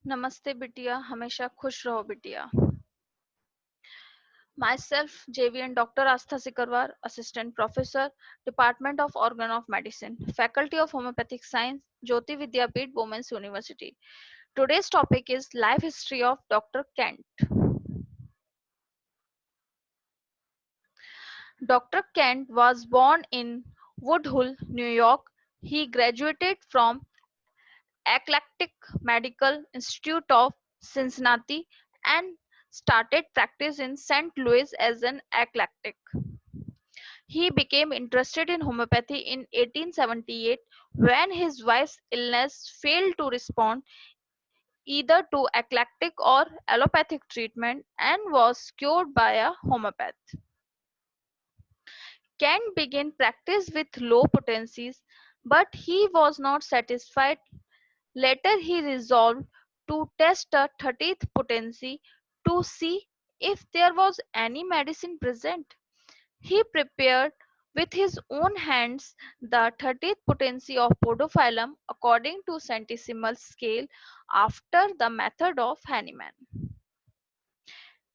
नमस्ते बिटिया, हमेशा खुश रहो बिटिया। Myself, JVN Dr. Astha Sikarwar, Assistant Professor, Department of Organ of Medicine, Faculty of Homeopathic Science, Jyoti Vidyapeeth Women's University. Today's topic is Life History of Dr. Kent. Dr. Kent was born in Woodhull, New York. He graduated from Eclectic Medical Institute of Cincinnati and started practice in St. Louis as an eclectic. He became interested in homeopathy in 1878 when his wife's illness failed to respond either to eclectic or allopathic treatment and was cured by a homeopath. Kent began practice with low potencies, but he was not satisfied. Later, he resolved to test a 30th potency to see if there was any medicine present. He prepared with his own hands the 30th potency of Podophyllum according to centesimal scale after the method of Hahnemann.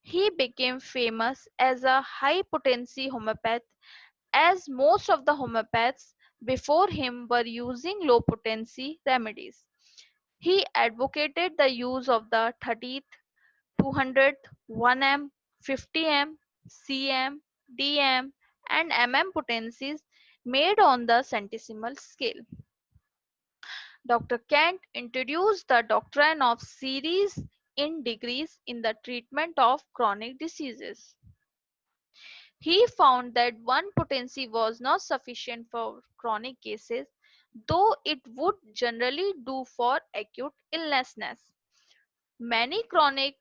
He became famous as a high potency homeopath as most of the homeopaths before him were using low potency remedies. He advocated the use of the 30th, 200th, 1M, 50M, CM, DM, and MM potencies made on the centesimal scale. Dr. Kent introduced the doctrine of series in degrees in the treatment of chronic diseases. He found that one potency was not sufficient for chronic cases, though it would generally do for acute illness. Many chronic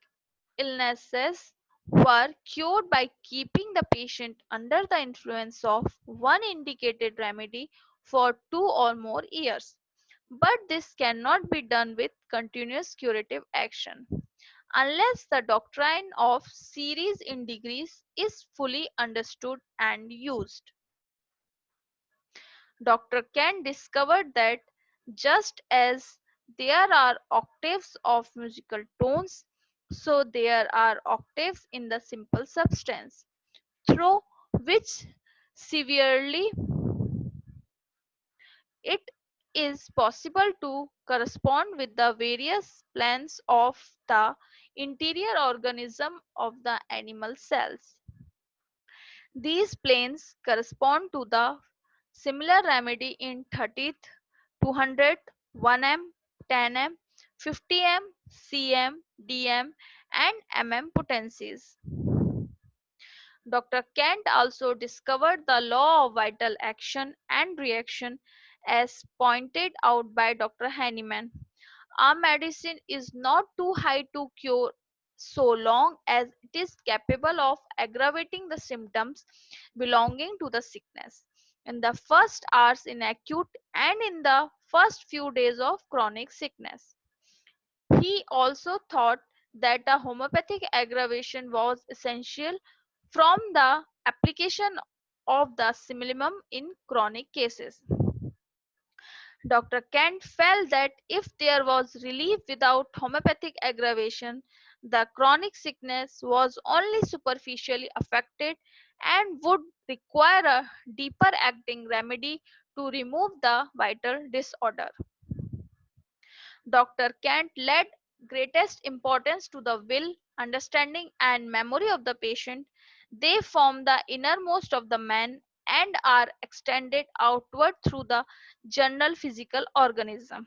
illnesses were cured by keeping the patient under the influence of one indicated remedy for 2 or more years. But this cannot be done with continuous curative action unless the doctrine of series in degrees is fully understood and used. Dr. Kent discovered that just as there are octaves of musical tones, so there are octaves in the simple substance, through which severely it is possible to correspond with the various planes of the interior organism of the animal cells. These planes correspond to the similar remedy in 30th, 200th, 1M, 10M, 50M, CM, DM, and MM potencies. Dr. Kent also discovered the law of vital action and reaction as pointed out by Dr. Hahnemann. A medicine is not too high to cure so long as it is capable of aggravating the symptoms belonging to the sickness in the first hours in acute and in the first few days of chronic sickness. He also thought that a homeopathic aggravation was essential from the application of the simillimum in chronic cases. Dr. Kent felt that if there was relief without homeopathic aggravation, the chronic sickness was only superficially affected and would require a deeper acting remedy to remove the vital disorder. Dr. Kent laid greatest importance to the will, understanding, and memory of the patient. They form the innermost of the man and are extended outward through the general physical organism.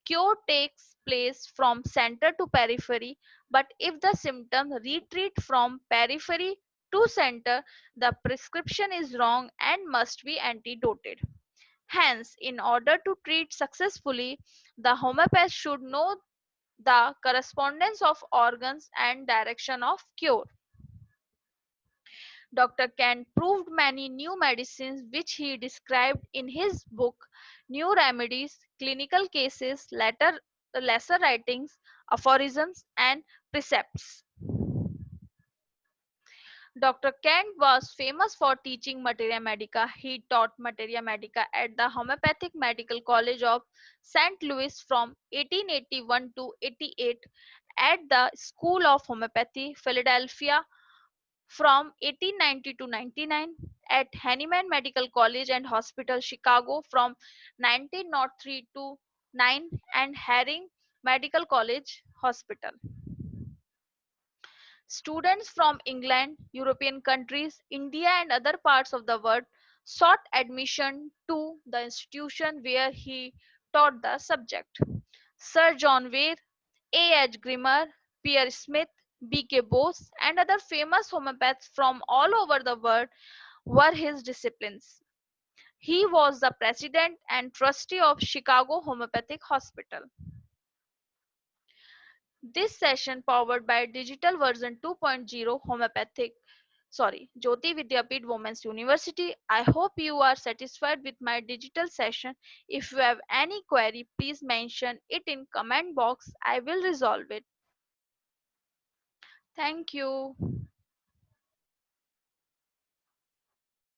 Cure takes place from center to periphery, but if the symptoms retreat from periphery to center, the prescription is wrong and must be antidoted. Hence, in order to treat successfully, the homeopath should know the correspondence of organs and direction of cure. Dr. Kent proved many new medicines which he described in his book New Remedies, Clinical Cases, Lesser Writings, Aphorisms, and Precepts. Dr. Kent was famous for teaching materia medica. He taught materia medica at the Homeopathic Medical College of St. Louis from 1881 to 88, at the School of Homeopathy, Philadelphia from 1890 to 99, at Hahnemann Medical College and Hospital, Chicago from 1903 to 9, and Herring Medical College Hospital. Students from England, European countries, India, and other parts of the world sought admission to the institution where he taught the subject. Sir John Ware, A. H. Grimmer, Pierre Smith, B. K. Bose, and other famous homeopaths from all over the world were his disciples. He was the president and trustee of Chicago Homeopathic Hospital. This session powered by digital version 2.0 homeopathic Jyoti Vidyapeeth Women's University. I hope you are satisfied with my digital session. If you have any query, please mention it in comment box. I will resolve it. Thank you.